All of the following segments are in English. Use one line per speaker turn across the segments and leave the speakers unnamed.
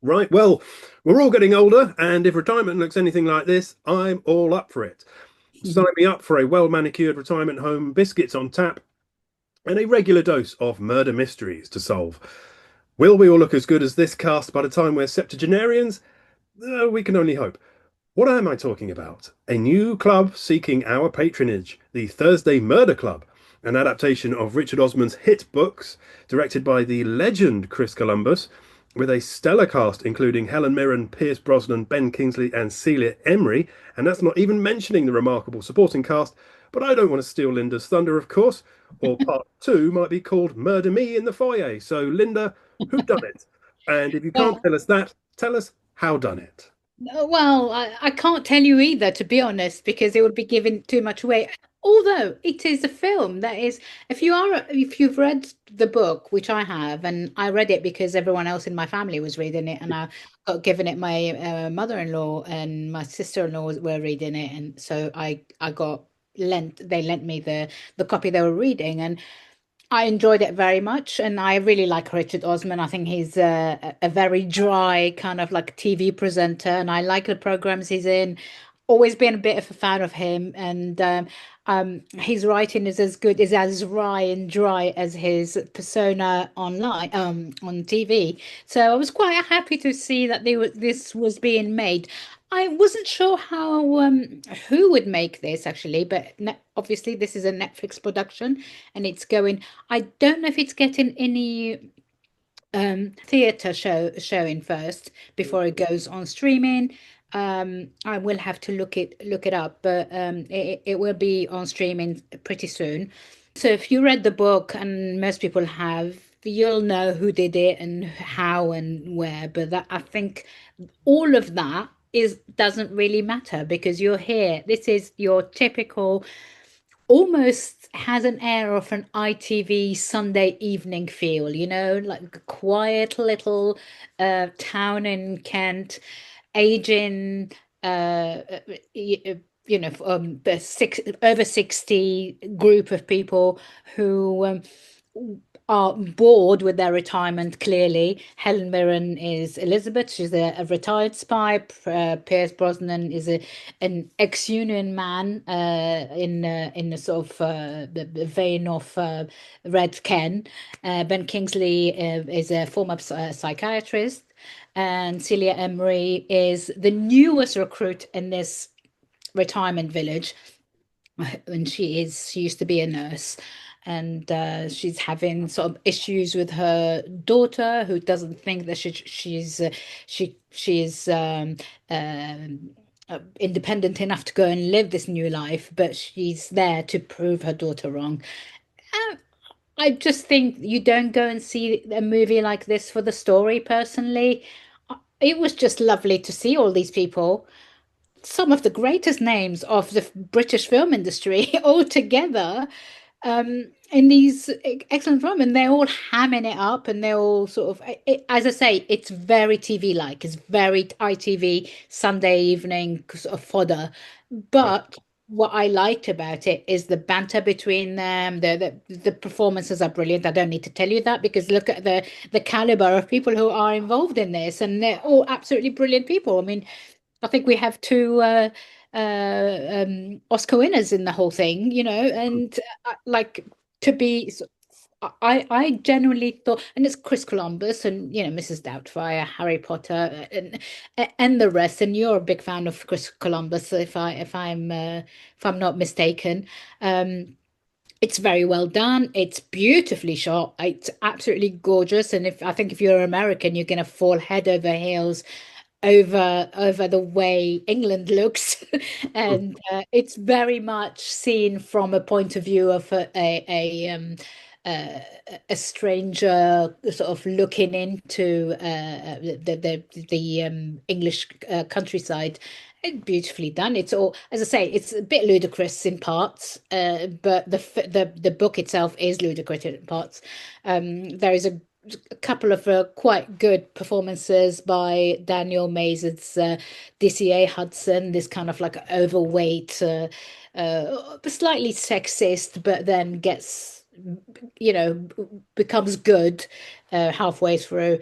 Right. Well, we're all getting older, and if retirement looks anything like this, I'm all up for it. Sign me up for a well manicured retirement home, biscuits on tap, and a regular dose of murder mysteries to solve. Will we all look as good as this cast by the time we're septuagenarians? We can only hope. What am I talking about? A new club seeking our patronage, the Thursday Murder Club, an adaptation of Richard Osman's hit books, directed by the legend Chris Columbus, with a stellar cast including Helen Mirren, Pierce Brosnan, Ben Kingsley, and Celia Emery. And that's not even mentioning the remarkable supporting cast. But I don't want to steal Linda's thunder, of course. Or part two might be called Murder Me in the Foyer. So, Linda, who done it? And if you can't
Well,
tell us that, tell us how done it.
I can't tell you either, to be honest, because it would be giving too much away. Although it is a film that is, if you've read the book, which I have, and I read it because everyone else in my family was reading it, and I got given it. My mother-in-law and my sister-in-law were reading it, and so I got lent. They lent me the copy they were reading, and I enjoyed it very much, and I really like Richard Osman. I think he's a very dry kind of like TV presenter, and I like the programs he's in. Always been a bit of a fan of him, and his writing is as wry and dry as his persona online, on TV. So I was quite happy to see that this was being made. I wasn't sure how who would make this actually, but obviously this is a Netflix production and it's going. I don't know if it's getting any theater showing first before it goes on streaming. I will have to look it up, but it will be on streaming pretty soon. So if you read the book, and most people have, you'll know who did it and how and where. But that, I think all of that is doesn't really matter because you're here. This is your typical, almost has an air of an ITV Sunday evening feel, like a quiet little town in Kent, aging, the over 60 group of people who are bored with their retirement, clearly. Helen Mirren is Elizabeth. She's a retired spy. Pierce Brosnan is an ex-union man in the sort of the vein of Red Ken. Ben Kingsley is a former psychiatrist. And Celia Emery is the newest recruit in this retirement village, and she used to be a nurse, and she's having sort of issues with her daughter who doesn't think that she's independent enough to go and live this new life, but she's there to prove her daughter wrong. uh, I just think you don't go and see a movie like this for the story. Personally, it was just lovely to see all these people, some of the greatest names of the British film industry all together, in these excellent film, and they're all hamming it up, and they're all sort of, as I say, it's very TV like. It's very ITV Sunday evening sort of fodder. But what I liked about it is the banter between them. The performances are brilliant. I don't need to tell you that because look at the caliber of people who are involved in this, and they're all absolutely brilliant people. I mean, I think we have two Oscar winners in the whole thing, and like to be. I genuinely thought, and it's Chris Columbus and Mrs. Doubtfire, Harry Potter, and the rest. And you're a big fan of Chris Columbus, if I'm not mistaken. It's very well done. It's beautifully shot. It's absolutely gorgeous. And if I think if you're American, you're going to fall head over heels over the way England looks, and it's very much seen from a point of view of uh, a stranger sort of looking into the English countryside. Beautifully done. It's all, as I say, it's a bit ludicrous in parts, but the book itself is ludicrous in parts. There is a couple of quite good performances by Daniel Mazer's DCA Hudson, this kind of like overweight, slightly sexist, but then gets, becomes good halfway through.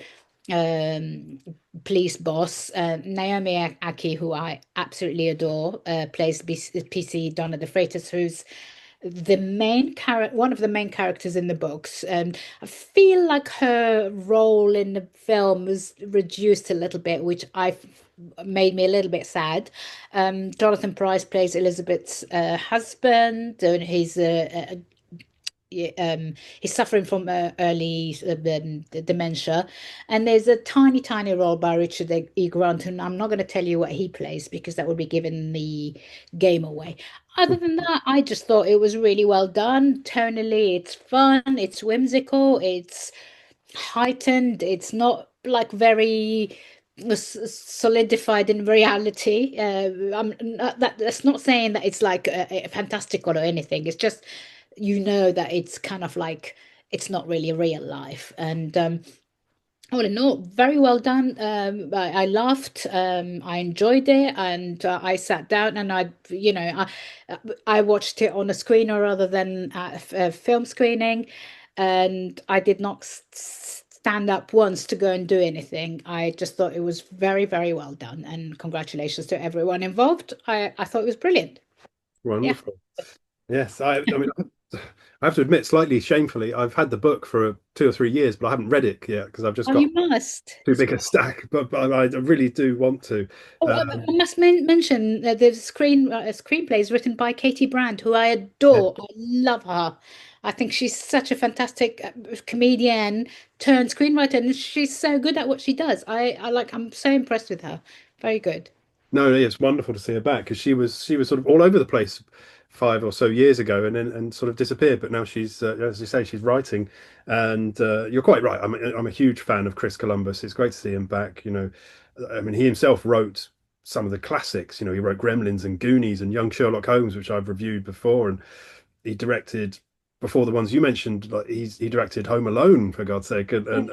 Um, police boss. Naomi Aki, who I absolutely adore, plays PC Donna de Freitas, who's the main character, one of the main characters in the books. I feel like her role in the film was reduced a little bit, which I made me a little bit sad. Jonathan Pryce plays Elizabeth's husband, and yeah, he's suffering from early dementia, and there's a tiny role by Richard E. Grant, and I'm not going to tell you what he plays because that would be giving the game away. Other than that, I just thought it was really well done. Tonally, it's fun, it's whimsical, it's heightened, it's not like very solidified in reality. That's not saying that it's like fantastical or anything. It's just that it's kind of like it's not really real life. And all in all, very well done. I laughed. I enjoyed it, and I sat down and I watched it on a screener rather than at a film screening, and I did not stand up once to go and do anything. I just thought it was very well done, and congratulations to everyone involved. I thought it was brilliant. Yeah.
Wonderful. Yes, I mean, I have to admit, slightly shamefully, I've had the book for 2 or 3 years, but I haven't read it yet because I've just
Oh,
got
you must.
too big a stack. But I really do want to.
Oh, I
Um,
must mention that the screenplay is written by Katie Brand, who I
yeah.
adore. I love her. I think she's such a fantastic comedian turned screenwriter, and she's so good at what she does. I'm so impressed with her. Very good.
No, it's wonderful to see her back because she was sort of all over the place 5 or so years ago, and then and sort of disappeared. But now she's, as you say, she's writing, and you're quite right. I'm a huge fan of Chris Columbus. It's great to see him back. I mean, he himself wrote some of the classics. He wrote Gremlins and Goonies and Young Sherlock Holmes, which I've reviewed before, and he directed before the ones you mentioned. Like he directed Home Alone, for God's sake, and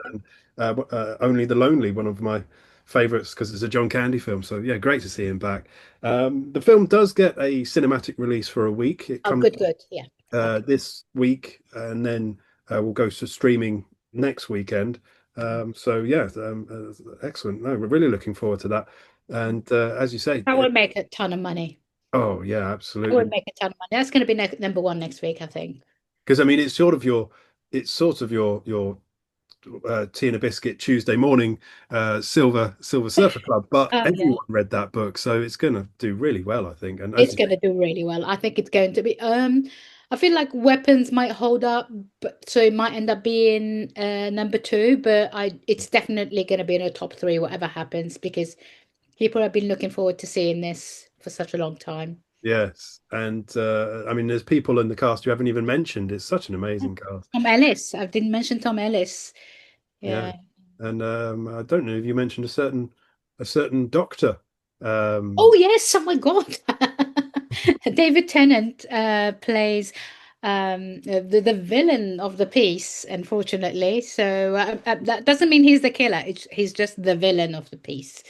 Only the Lonely, one of my favorites because it's a John Candy film. So yeah, great to see him back. The film does get a cinematic release for a week. It
Oh,
comes
good. Yeah. Okay.
this week, and then we'll go to streaming next weekend. So yeah, excellent. No, we're really looking forward to that. And as you say,
That will make a ton of money.
oh yeah,
That will
absolutely.
make a ton of money. That's going to be ne number one next week, I think.
Because I mean, it's sort of your tea and a biscuit Tuesday morning Silver Surfer Club, but
Oh, yeah.
everyone read that book, so it's going to do really well, I think. And as
It's
you
going
say,
to do really well. I think it's going to be. I feel like weapons might hold up, but so it might end up being number two. But it's definitely going to be in the top three, whatever happens, because people have been looking forward to seeing this for such a long time.
yes, and I mean, there's people in the cast you haven't even mentioned. It's such an
Yeah.
amazing cast.
Tom Ellis. I didn't mention Tom Ellis.
Yeah,
Yeah.
and I don't know if you mentioned a certain doctor.
Oh
Um,
yes. Oh my God. David Tennant plays the villain of the piece, unfortunately. So that doesn't mean he's the killer. He's just the villain of the piece.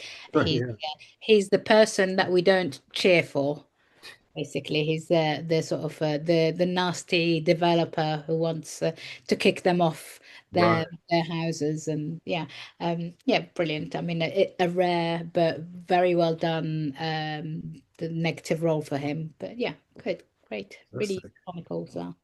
He's
yeah,
he's the person that we don't cheer for. Basically, he's the sort of the nasty developer who wants to kick them off
right.
their houses, and yeah, brilliant. I mean, a rare but very well done the negative role for him, but yeah, good, great,
That's
really comical as well.